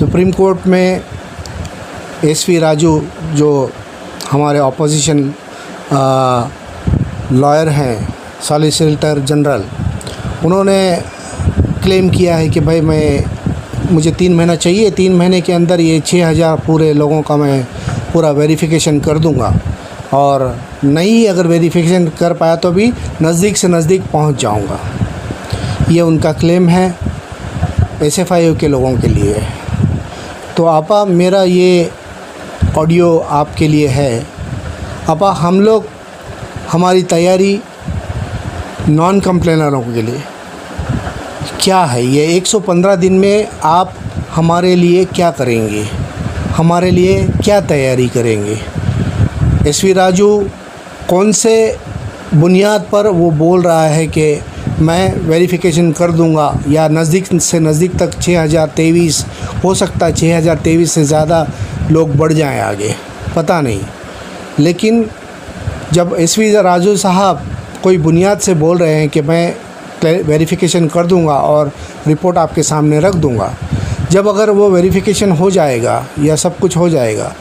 Supreme court में SV Raju जो हमारे ऑपोजिशन लॉयर हैं, सॉलिसिटर जनरल, उन्होंने क्लेम किया है कि भाई मुझे 3 महीना चाहिए, 3 महीने के अंदर ये 6000 पूरे लोगों का मैं पूरा वेरिफिकेशन कर दूंगा, और नहीं अगर वेरिफिकेशन कर पाया तो भी नज़दीक से नज़दीक पहुंच जाऊंगा। ये उनका क्लेम है SFIO के लोगों के लिए। तो आपा मेरा ये ऑडियो आपके लिए है। आपा हम लोग हमारी तैयारी नॉन कंप्लेनरों के लिए क्या है, ये 115 दिन में आप हमारे लिए क्या करेंगे, हमारे लिए क्या तैयारी करेंगे। एसवी राजू कौन से बुनियाद पर वो बोल रहा है कि मैं वेरिफिकेशन कर दूंगा, या नज़दीक से नज़दीक तक 6023 हो सकता है, 6023 से ज़्यादा लोग बढ़ जाएं आगे, पता नहीं। लेकिन जब एसवी राजू साहब कोई बुनियाद से बोल रहे हैं कि मैं वेरिफिकेशन कर दूंगा और रिपोर्ट आपके सामने रख दूंगा, जब अगर वो वेरिफिकेशन हो जाएगा या सब कुछ हो जाएगा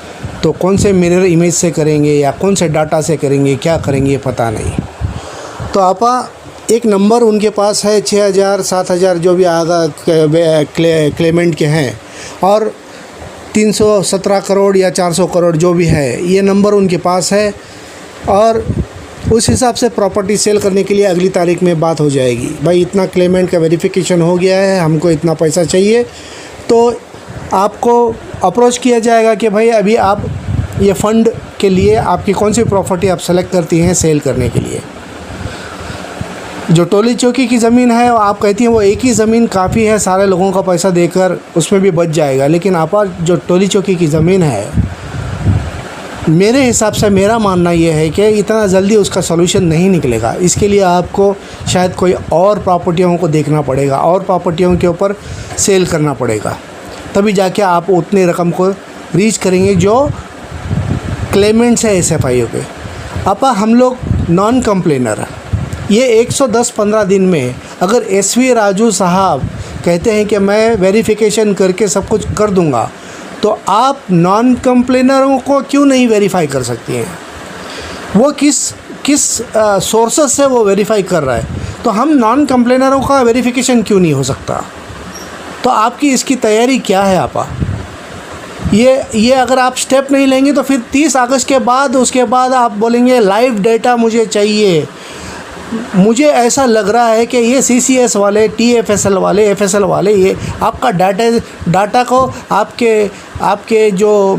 तो कौन से मिरर इमेज से करेंगे या कौन से डाटा से करेंगे, क्या करेंगे, पता नहीं। तो आपा एक नंबर उनके पास है 6000 7000 जो भी आगा क्लेमेंट के हैं, और 317 करोड़ या 400 करोड़ जो भी है, ये नंबर उनके पास है, और उस हिसाब से प्रॉपर्टी सेल करने के लिए अगली तारीख में बात हो जाएगी। भाई इतना क्लेमेंट का वेरिफिकेशन हो गया है, हमको इतना पैसा चाहिए, तो आपको अप्रोच किया जाएगा कि भाई अभी आप ये फ़ंड के लिए आपकी कौन सी प्रॉपर्टी आप सेलेक्ट करती हैं सेल करने के लिए। जो टोली चौकी की ज़मीन है आप कहती हैं वो एक ही ज़मीन काफ़ी है, सारे लोगों का पैसा देकर उसमें भी बच जाएगा। लेकिन आप जो टोली चौकी की ज़मीन है, मेरे हिसाब से मेरा मानना ये है कि इतना जल्दी उसका सॉल्यूशन नहीं निकलेगा। इसके लिए आपको शायद कोई और प्रॉपर्टियों को देखना पड़ेगा, और प्रॉपर्टियों के ऊपर सेल करना पड़ेगा, तभी जाके आप उतनी रकम को रीच करेंगे जो क्लेमेंट्स है SFIO के। आपा हम लोग नॉन कंप्लेनर, ये 110-15 दिन में अगर एसवी राजू साहब कहते हैं कि मैं वेरिफिकेशन करके सब कुछ कर दूंगा, तो आप नॉन कंप्लेनरों को क्यों नहीं वेरीफाई कर सकती हैं? वो किस सोर्सेस से वो वेरीफाई कर रहा है, तो हम नॉन कंप्लेनरों का वेरिफिकेशन क्यों नहीं हो सकता? तो आपकी इसकी तैयारी क्या है आपा? ये अगर आप स्टेप नहीं लेंगे तो फिर 30 अगस्त के बाद उसके बाद आप बोलेंगे लाइव डेटा मुझे चाहिए। मुझे ऐसा लग रहा है कि ये CCS वाले, TFSL वाले, FSL वाले, ये आपका डाटा को आपके जो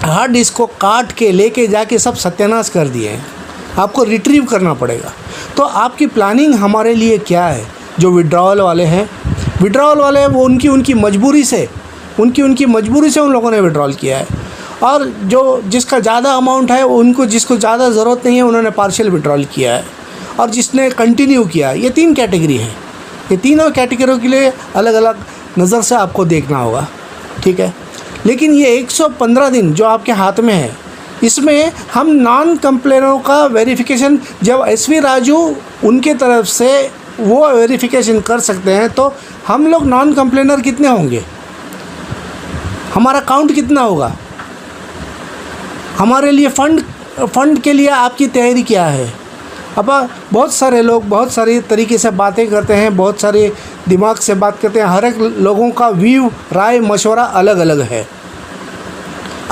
हार्ड डिस्क को काट के लेके जाके सब सत्यानाश कर दिए हैं। आपको रिट्रीव करना पड़ेगा। तो आपकी प्लानिंग हमारे लिए क्या है? जो विड्रॉल वाले हैं, विड्रॉल वाले वो उनकी मजबूरी से उन लोगों ने विड्रॉल किया है, और जो जिसका ज़्यादा अमाउंट है जिसको ज़्यादा ज़रूरत नहीं है उन्होंने पार्शियल विड्रॉल किया है, और जिसने कंटिन्यू किया। ये 3 कैटेगरी है। ये तीनों कैटेगरियों के लिए अलग अलग नज़र से आपको देखना होगा, ठीक है। लेकिन ये 115 दिन जो आपके हाथ में है, इसमें हम नॉन कंप्लेनरों का वेरिफिकेशन, जब एसवी राजू उनके तरफ से वो वेरिफिकेशन कर सकते हैं, तो हम लोग नॉन कंप्लेनर कितने होंगे? हमारा काउंट कितना होगा? हमारे लिए फ़ंड के लिए आपकी तैयारी क्या है? अब बहुत सारे लोग बहुत सारी तरीके से बातें करते हैं, बहुत सारे दिमाग से बात करते हैं। हर एक लोगों का व्यू, राय, मशवरा अलग अलग है।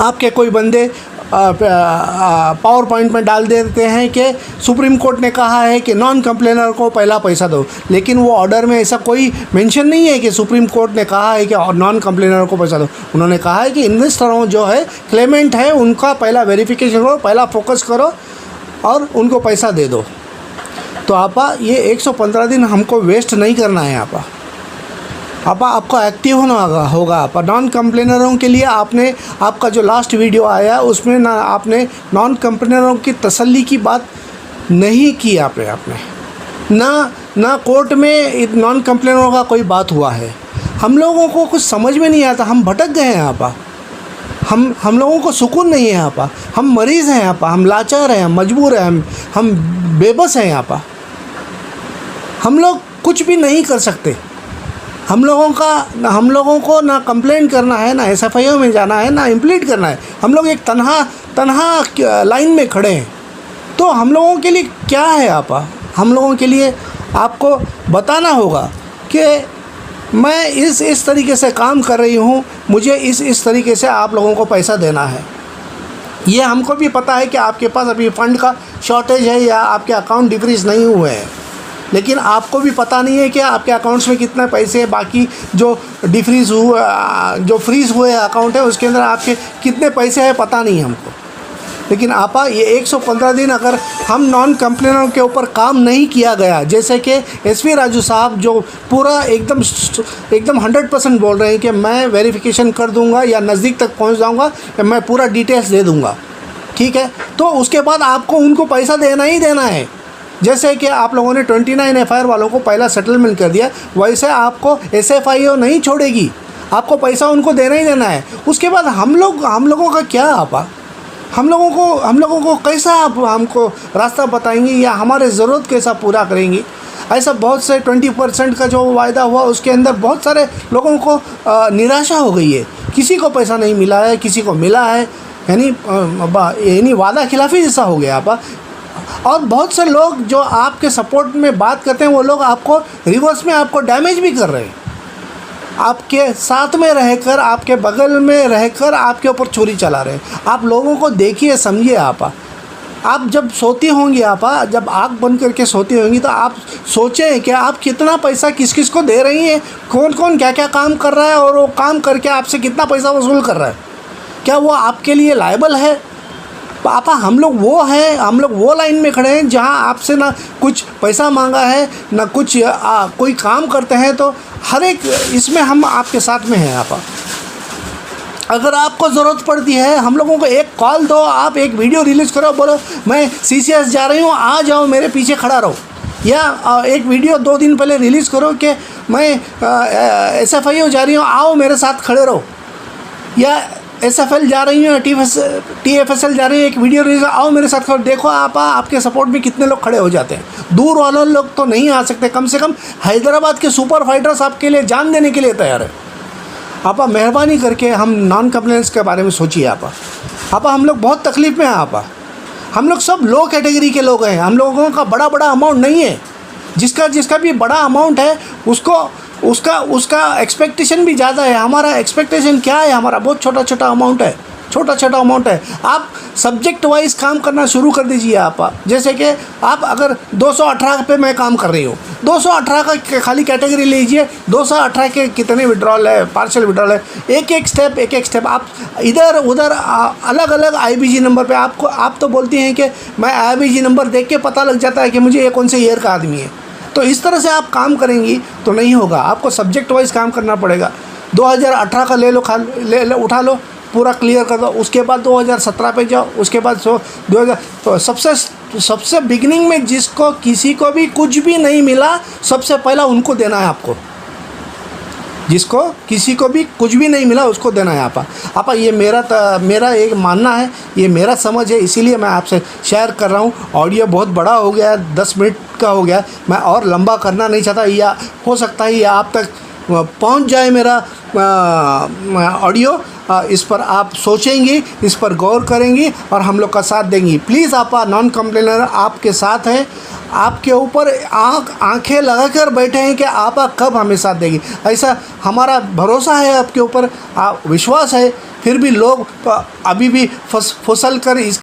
आपके कोई बंदे पावर पॉइंट में डाल देते हैं कि सुप्रीम कोर्ट ने कहा है कि नॉन कंप्लेनर को पहला पैसा दो, लेकिन वो ऑर्डर में ऐसा कोई मेंशन नहीं है कि सुप्रीम कोर्ट ने कहा है कि नॉन कंप्लेनर को पैसा दो। उन्होंने कहा है कि इन्वेस्टरों जो है, क्लेमेंट है, उनका पहला वेरिफिकेशन करो, पहला फोकस करो और उनको पैसा दे दो। तो आपा ये 115 दिन हमको वेस्ट नहीं करना है। आपको एक्टिव होना होगा। आपा नॉन कंप्लेनरों के लिए आपका जो लास्ट वीडियो आया उसमें ना आपने नॉन कंप्लेनरों की तसल्ली की बात नहीं की। आपने ना कोर्ट में नॉन कंप्लेनरों का कोई बात हुआ है। हम लोगों को कुछ समझ में नहीं आता, हम भटक गए हैं। आपा हम लोगों को सुकून नहीं है। आपा हम मरीज़ हैं। आपा हम लाचार हैं, हम मजबूर हैं, हम बेबस हैं। आपा हम लोग कुछ भी नहीं कर सकते। हम लोगों को ना कंप्लेंट करना है, ना एसएफआईओ में जाना है, ना इम्प्लीट करना है। हम लोग एक तन्हा लाइन में खड़े हैं। तो हम लोगों के लिए क्या है आपा? हम लोगों के लिए आपको बताना होगा कि मैं इस तरीके से काम कर रही हूँ, मुझे इस तरीके से आप लोगों को पैसा देना है। ये हमको भी पता है कि आपके पास अभी फ़ंड का शॉर्टेज है या आपके अकाउंट डिफ्रीज़ नहीं हुए हैं, लेकिन आपको भी पता नहीं है कि आपके अकाउंट्स में कितने पैसे हैं, बाकी जो फ्रीज़ हुए अकाउंट है उसके अंदर आपके कितने पैसे हैं पता नहीं हमको। लेकिन आपा ये 115 दिन अगर हम नॉन कंप्लेनर के ऊपर काम नहीं किया गया, जैसे कि एसपी राजू साहब जो पूरा एकदम 100% बोल रहे हैं कि मैं वेरिफिकेशन कर दूंगा या नज़दीक तक पहुंच जाऊंगा, मैं पूरा डिटेल्स दे दूंगा, ठीक है, तो उसके बाद आपको उनको पैसा देना ही देना है। जैसे कि आप लोगों ने 29 एफआईआर वालों को पहला सेटलमेंट कर दिया, वैसे आपको एसएफआईओ नहीं छोड़ेगी, आपको पैसा उनको देना ही देना है। उसके बाद हम लोगों का क्या आपा? हम लोगों को कैसा आप हमको रास्ता बताएंगे या हमारे ज़रूरत कैसा पूरा करेंगी? ऐसा बहुत से 20% का जो वायदा हुआ उसके अंदर बहुत सारे लोगों को निराशा हो गई है। किसी को पैसा नहीं मिला है, किसी को मिला है, यानी वादा खिलाफ़ी जैसा हो गया आपा। और बहुत से लोग जो आपके सपोर्ट में बात करते हैं वो लोग आपको रिवर्स में आपको डैमेज भी कर रहे हैं। आपके साथ में रहकर, आपके बगल में रहकर आपके ऊपर छुरी चला रहे हैं। आप लोगों को देखिए, समझिए आपा। आप जब सोती होंगी आपा, जब आँख बंद करके सोती होंगी तो आप सोचें कि आप कितना पैसा किस किस को दे रही हैं, कौन कौन क्या क्या काम कर रहा है और वो काम करके आपसे कितना पैसा वसूल कर रहा है। क्या वो आपके लिए लायबल है? पापा हम लोग वो लाइन में खड़े हैं जहां आपसे ना कुछ पैसा मांगा है ना कुछ कोई काम करते हैं। तो हर एक इसमें हम आपके साथ में हैं आपा। अगर आपको ज़रूरत पड़ती है हम लोगों को एक कॉल दो, आप एक वीडियो रिलीज़ करो, बोलो मैं सीसीएस जा रही हूँ, आ जाओ मेरे पीछे खड़ा रहो। या एक वीडियो 2 दिन पहले रिलीज़ करो कि मैं एसएफआईओ जा रही हूँ, आओ मेरे साथ खड़े रहो। या एसएफएल जा रही हूँ, टीएफएसएल जा रही है, एक वीडियो रिलीज, आओ मेरे साथ खड़े। देखो आपके सपोर्ट में कितने लोग खड़े हो जाते हैं। दूर वाले लोग तो नहीं आ सकते, कम से कम हैदराबाद के सुपर फाइटर्स आपके लिए जान देने के लिए तैयार है। आपा मेहरबानी करके हम नॉन कंप्लेनेंस के बारे में सोचिए आपा। हम लोग बहुत तकलीफ़ में हैं आपा। हम लोग सब लो कैटेगरी के लोग हैं। हम लोगों का बड़ा अमाउंट नहीं है। जिसका भी बड़ा अमाउंट है उसका एक्सपेक्टेशन भी ज़्यादा है। हमारा एक्सपेक्टेशन क्या है? हमारा बहुत छोटा अमाउंट है। आप सब्जेक्ट वाइज काम करना शुरू कर दीजिए आपा। जैसे कि आप अगर 218 पे मैं काम कर रही हूँ, 218 का खाली कैटेगरी लीजिए, 218 के कितने विड्रॉल है, पार्शियल विड्रॉल है, एक एक स्टेप आप इधर उधर अलग आईबीजी नंबर पे आप तो बोलती हैं कि मैं आईबीजी नंबर देख के पता लग जाता है कि मुझे ये कौन से ईयर का आदमी है। तो इस तरह से आप काम करेंगी तो नहीं होगा। आपको सब्जेक्ट वाइज काम करना पड़ेगा। 2018 का ले लो, उठा लो, पूरा क्लियर कर दो। उसके बाद 2017 पे जाओ, उसके बाद 2000 तो सबसे बिगिनिंग में जिसको किसी को भी कुछ भी नहीं मिला, सबसे पहला उनको देना है आपको। जिसको किसी को भी कुछ भी नहीं मिला उसको देना है आपा। ये मेरा एक मानना है, ये मेरा समझ है, इसीलिए मैं आपसे शेयर कर रहा हूँ। ऑडियो बहुत बड़ा हो गया है, 10 मिनट का हो गया, मैं और लंबा करना नहीं चाहता। या हो सकता है ये आप तक पहुँच जाए मेरा ऑडियो। इस पर आप सोचेंगी, इस पर गौर करेंगी और हम लोग का साथ देंगी। प्लीज़ आपा, नॉन कंप्लेनर आपके साथ हैं, आपके ऊपर आंखें लगा कर बैठे हैं कि आपा कब हमें साथ देगी। ऐसा हमारा भरोसा है आपके ऊपर, विश्वास है। फिर भी लोग अभी भी फिसल कर